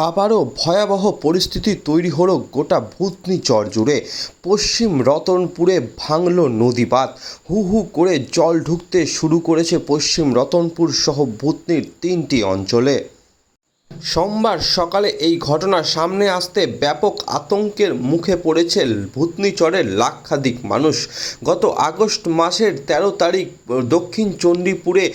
আবারও ভয়াবহ পরিস্থিতি তৈরি হলো গোটা ভূতনি চর জুড়ে। পশ্চিম রতনপুরে ভাঙল নদী বাঁধ। হু হু করে জল ঢুকতে শুরু করেছে পশ্চিম রতনপুর সহ ভূতনির 3টি অঞ্চলে। সোমবার সকালে এই ঘটনা সামনে আসতে ব্যাপক আতঙ্কের মুখে পড়েছে ভূতনি চরের লাক্ষাধিক মানুষ। গত আগস্ট মাসের 13 তারিখ দক্ষিণ চণ্ডীপুরে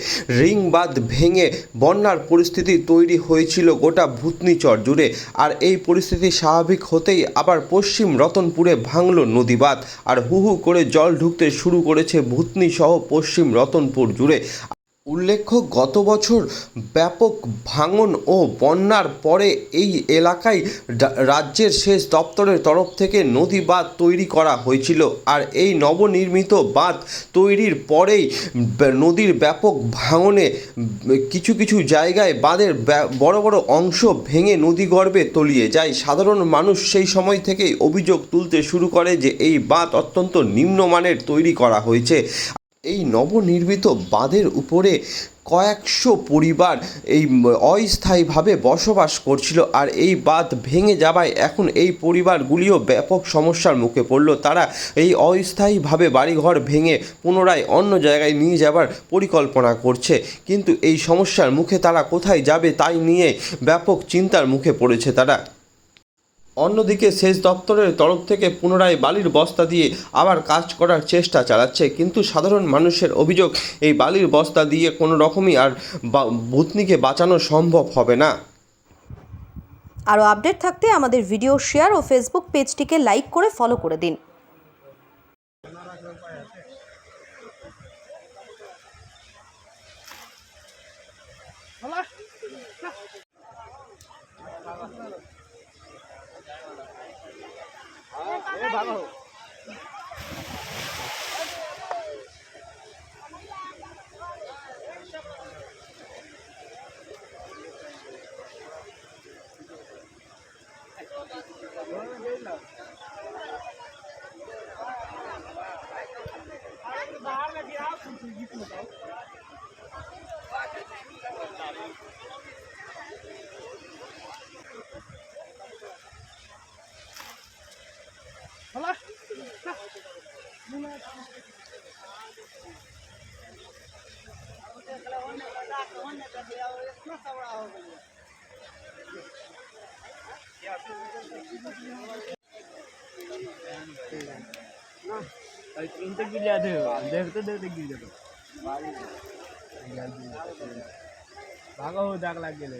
রিং বাঁধ ভেঙে বন্যার পরিস্থিতি তৈরি হয়েছিল গোটা ভূতনি চর জুড়ে। আর এই পরিস্থিতি স্বাভাবিক হতেই আবার পশ্চিম রতনপুরে ভাঙল নদী বাঁধ, আর হু হু করে জল ঢুকতে শুরু করেছে ভূতনি সহ পশ্চিম রতনপুর জুড়ে। উল্লেখ্য, গত বছর ব্যাপক ভাঙন ও বন্যার পরে এই এলাকায় রাজ্যের সেচ দপ্তরের তরফ থেকে নদী বাঁধ তৈরি করা হয়েছিল। আর এই নবনির্মিত বাঁধ তৈরির পরেই নদীর ব্যাপক ভাঙনে কিছু কিছু জায়গায় বাঁধের বড় বড় অংশ ভেঙে নদীগর্ভে তলিয়ে যায়। সাধারণ মানুষ সেই সময় থেকেই অভিযোগ তুলতে শুরু করে যে এই বাঁধ অত্যন্ত নিম্নমানের তৈরি করা হয়েছে। এই নবনির্মিত বাঁধের উপরে কয়েকশো পরিবার এই অস্থায়ীভাবে বসবাস করছিল, আর এই বাঁধ ভেঙে যাওয়ায় এখন এই পরিবারগুলিও ব্যাপক সমস্যার মুখে পড়ল। তারা এই অস্থায়ীভাবে বাড়িঘর ভেঙে পুনরায় অন্য জায়গায় নিয়ে যাবার পরিকল্পনা করছে, কিন্তু এই সমস্যার মুখে তারা কোথায় যাবে তাই নিয়ে ব্যাপক চিন্তার মুখে পড়েছে তারা। অন্যদিকে সেচ দপ্তরের তরফ থেকে পুনরায় বালির বস্তা দিয়ে আবার কাজ করার চেষ্টা চালাচ্ছে, কিন্তু সাধারণ মানুষের অভিযোগ এই বালির বস্তা দিয়ে কোনো রকমই আর ভূতনিকে বাঁচানো সম্ভব হবে না। আরও আপডেট থাকতে আমাদের ভিডিও শেয়ার ও ফেসবুক পেজটিকে লাইক করে ফলো করে দিন। भागो दाग लग गेले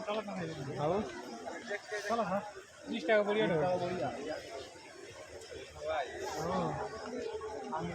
चलो 20 টাকা পড়িয়া আমি